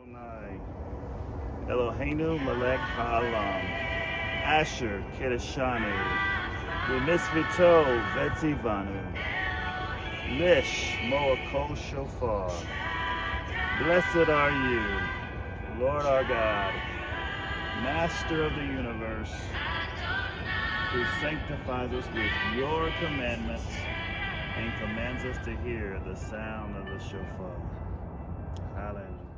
Adonai, Eloheinu melech ha'olam, Asher kedeshanu, v'mitzvito v'tzivanu, lish mo'akol shofar. Blessed are you, Lord our God, Master of the universe, who sanctifies us with your commandments and commands us to hear the sound of the shofar. Hallelujah.